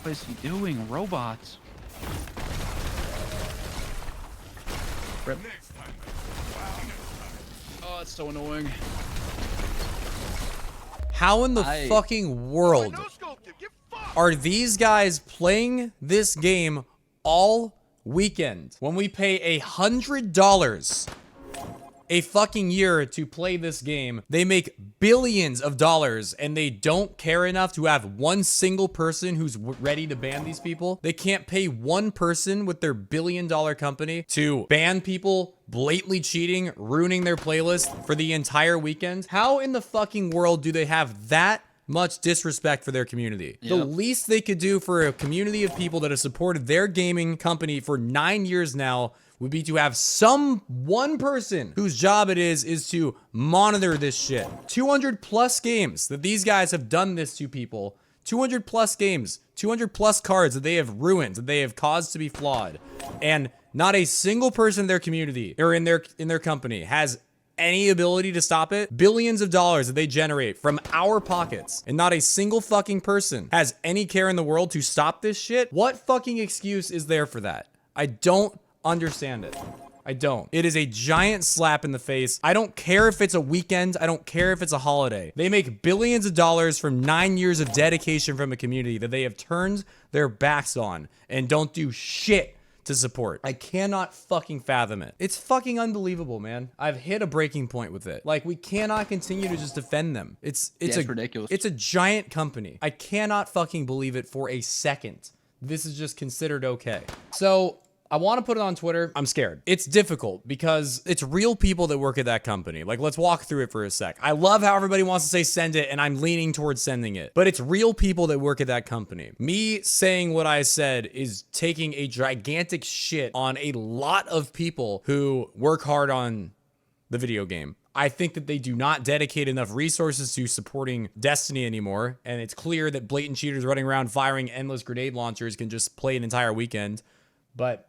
What is he doing? Robots. Rip. Oh, it's so annoying. How in the fucking world are these guys playing this game all weekend when we pay $100 a fucking year to play this game? They make billions of dollars and they don't care enough to have one single person who's ready to ban these people. They can't pay one person with their billion-dollar company to ban people blatantly cheating, ruining their playlist for the entire weekend. How in the fucking world do they have that much disrespect for their community? Yep. The least they could do for a community of people that have supported their gaming company for 9 years now would be to have one person whose job it is to monitor this shit. 200 plus games that these guys have done this to people. 200 plus games, 200 plus cards that they have ruined, that they have caused to be flawed. And not a single person in their community or in their company has any ability to stop it. Billions of dollars that they generate from our pockets, and not a single fucking person has any care in the world to stop this shit. What fucking excuse is there for that? I don't understand it. I don't. It is a giant slap in the face. I don't care if it's a weekend. I don't care if it's a holiday. They make billions of dollars from 9 years of dedication from a community that they have turned their backs on and don't do shit to support. I cannot fucking fathom it. It's fucking unbelievable, man. I've hit a breaking point with it. Like, we cannot continue to just defend them. It's ridiculous. It's a giant company. I cannot fucking believe it for a second. This is just considered okay. So I want to put it on Twitter. I'm scared. It's difficult because it's real people that work at that company. Like, let's walk through it for a sec. I love how everybody wants to say send it, and I'm leaning towards sending it. But it's real people that work at that company. Me saying what I said is taking a gigantic shit on a lot of people who work hard on the video game. I think that they do not dedicate enough resources to supporting Destiny anymore. And it's clear that blatant cheaters running around firing endless grenade launchers can just play an entire weekend. But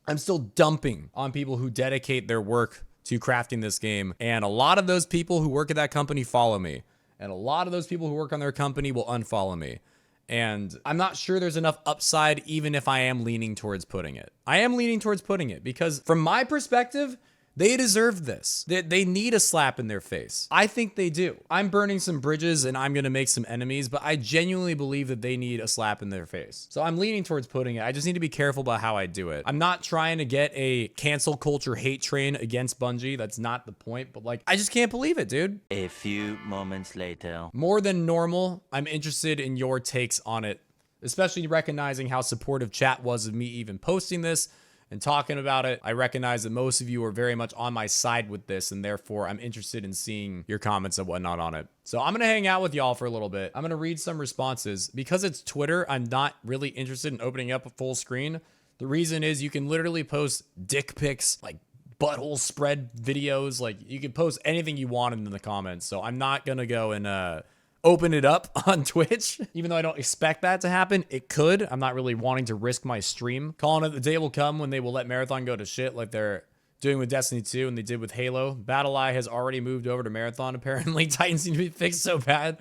I'm still dumping on people who dedicate their work to crafting this game. And a lot of those people who work at that company follow me. And a lot of those people who work on their company will unfollow me. And I'm not sure there's enough upside even if I am leaning towards putting it. I am leaning towards putting it because from my perspective, they deserve this. They need a slap in their face. I think they do. I'm burning some bridges and I'm going to make some enemies, but I genuinely believe that they need a slap in their face. So I'm leaning towards putting it. I just need to be careful about how I do it. I'm not trying to get a cancel culture hate train against Bungie. That's not the point, but like, I just can't believe it, dude. A few moments later. More than normal, I'm interested in your takes on it, especially recognizing how supportive chat was of me even posting this and talking about it. I recognize that most of you are very much on my side with this, and therefore I'm interested in seeing your comments and whatnot on it. So I'm gonna hang out with y'all for a little bit. I'm gonna read some responses. Because it's Twitter, I'm not really interested in opening up a full screen. The reason is you can literally post dick pics, like butthole spread videos, like you can post anything you want in the comments. So I'm not gonna go and open it up on Twitch, even though I don't expect that to happen. It could. I'm not really wanting to risk my stream. Calling it the day will come when they will let Marathon go to shit like they're doing with Destiny 2 and they did with Halo. BattleEye has already moved over to Marathon, apparently. Titans seem to be fixed so bad.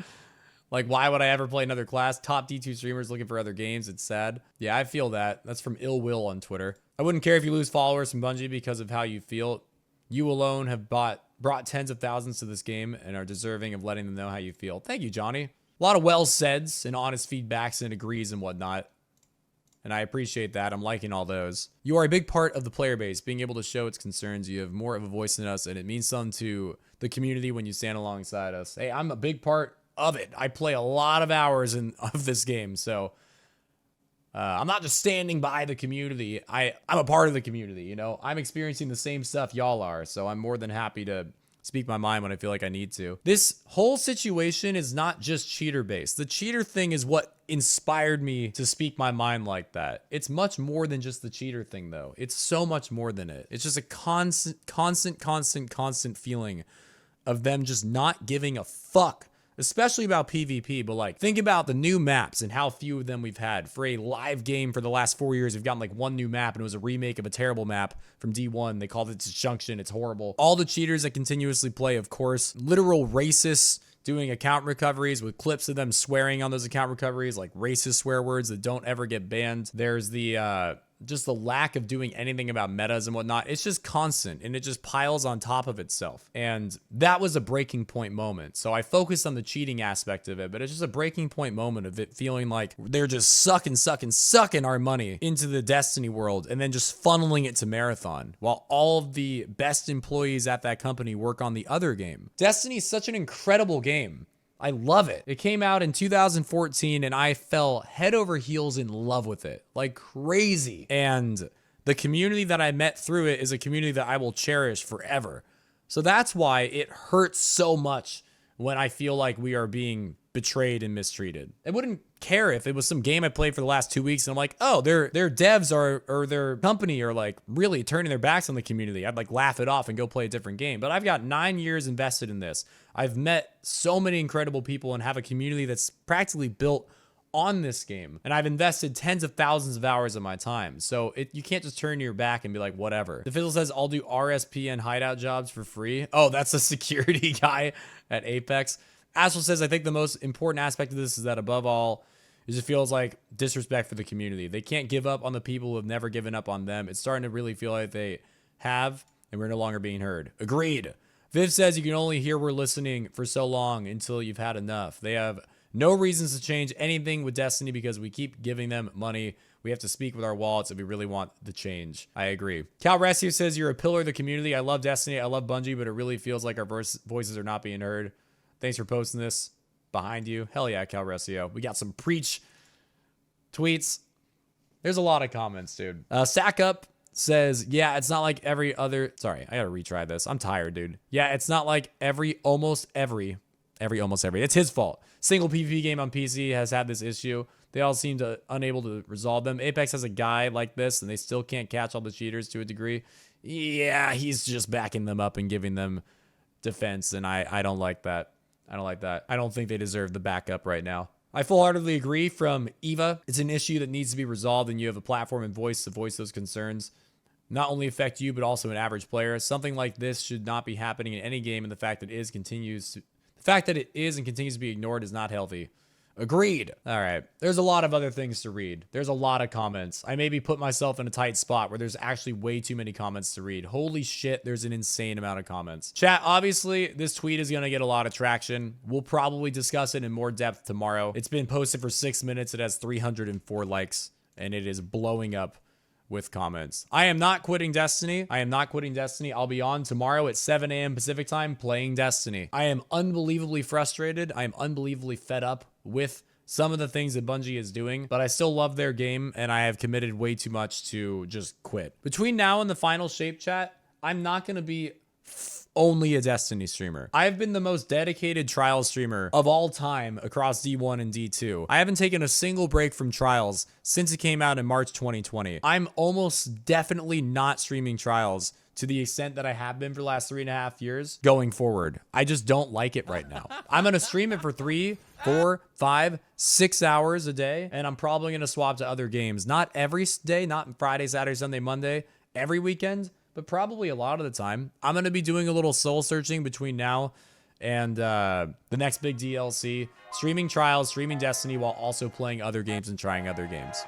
Like, why would I ever play another class? Top D2 streamers looking for other games. It's sad. Yeah, I feel that. That's from Ill Will on Twitter. I wouldn't care if you lose followers from Bungie because of how you feel. You alone have brought tens of thousands to this game and are deserving of letting them know how you feel. Thank you, Johnny. A lot of well-saids and honest feedbacks and agrees and whatnot. And I appreciate that. I'm liking all those. You are a big part of the player base. Being able to show its concerns, you have more of a voice than us, and it means something to the community when you stand alongside us. Hey, I'm a big part of it. I play a lot of hours of this game, so I'm not just standing by the community. I'm a part of the community, you know? I'm experiencing the same stuff y'all are, so I'm more than happy to speak my mind when I feel like I need to. This whole situation is not just cheater-based. The cheater thing is what inspired me to speak my mind like that. It's much more than just the cheater thing, though. It's so much more than it. It's just a constant feeling of them just not giving a fuck, especially about PvP, but like, think about the new maps and how few of them we've had. For a live game for the last 4 years, we've gotten like one new map, and it was a remake of a terrible map from D1. They called it Disjunction. It's horrible. All the cheaters that continuously play, of course, literal racists, doing account recoveries with clips of them swearing on those account recoveries, like racist swear words that don't ever get banned. There's the just the lack of doing anything about metas and whatnot. It's just constant and it just piles on top of itself. And that was a breaking point moment. So I focused on the cheating aspect of it, but it's just a breaking point moment of it feeling like they're just sucking our money into the Destiny world and then just funneling it to Marathon while all of the best employees at that company work on the other game. Destiny is such an incredible game. I love it. It came out in 2014 and I fell head over heels in love with it, like crazy. And the community that I met through it is a community that I will cherish forever. So that's why it hurts so much when I feel like we are being betrayed and mistreated. I wouldn't care if it was some game I played for the last 2 weeks and I'm like, oh, their devs or their company are like really turning their backs on the community. I'd like laugh it off and go play a different game. But I've got 9 years invested in this. I've met so many incredible people and have a community that's practically built on this game. And I've invested tens of thousands of hours of my time. So you can't just turn your back and be like, whatever. The Fizzle says, I'll do RSPN hideout jobs for free. Oh, that's a security guy at Apex. Astral says, I think the most important aspect of this is that above all, it just feels like disrespect for the community. They can't give up on the people who have never given up on them. It's starting to really feel like they have, and we're no longer being heard. Agreed. Viv says you can only hear we're listening for so long until you've had enough. They have no reasons to change anything with Destiny because we keep giving them money. We have to speak with our wallets if we really want the change. I agree. Cal Rescue says you're a pillar of the community. I love Destiny. I love Bungie, but it really feels like our voices are not being heard. Thanks for posting this. Behind you. Hell yeah, Cal Rescue. We got some preach tweets. There's a lot of comments, dude. Stack Up says, yeah, it's not like every other... Sorry, I gotta retry this. I'm tired, dude. Yeah, it's not like almost every... It's his fault. Single PvP game on PC has had this issue. They all seem to unable to resolve them. Apex has a guy like this, and they still can't catch all the cheaters to a degree. Yeah, he's just backing them up and giving them defense, and I don't like that. I don't like that. I don't think they deserve the backup right now. I full-heartedly agree from Eva. It's an issue that needs to be resolved, and you have a platform and voice to voice those concerns. Not only affect you, but also an average player. Something like this should not be happening in any game, and the fact that it is and continues to be ignored is not healthy. Agreed. All right. There's a lot of other things to read. There's a lot of comments. I maybe put myself in a tight spot where there's actually way too many comments to read. Holy shit, there's an insane amount of comments. Chat, obviously, this tweet is going to get a lot of traction. We'll probably discuss it in more depth tomorrow. It's been posted for 6 minutes. It has 304 likes, and it is blowing up with comments. I am not quitting Destiny. I am not quitting Destiny. I'll be on tomorrow at 7 a.m. Pacific time playing Destiny. I am unbelievably frustrated. I am unbelievably fed up with some of the things that Bungie is doing, but I still love their game and I have committed way too much to just quit. Between now and the final shape, chat, I'm not going to be only a Destiny streamer. I've been the most dedicated Trials streamer of all time across D1 and D2. I haven't taken a single break from Trials since it came out in March 2020. I'm almost definitely not streaming Trials to the extent that I have been for the last 3.5 years going forward. I just don't like it right now. I'm going to stream it for 3, 4, 5, 6 hours a day, and I'm probably going to swap to other games. Not every day, not Friday, Saturday, Sunday, Monday, every weekend, but probably a lot of the time. I'm going to be doing a little soul searching between now and the next big DLC, streaming Trials, streaming Destiny, while also playing other games and trying other games.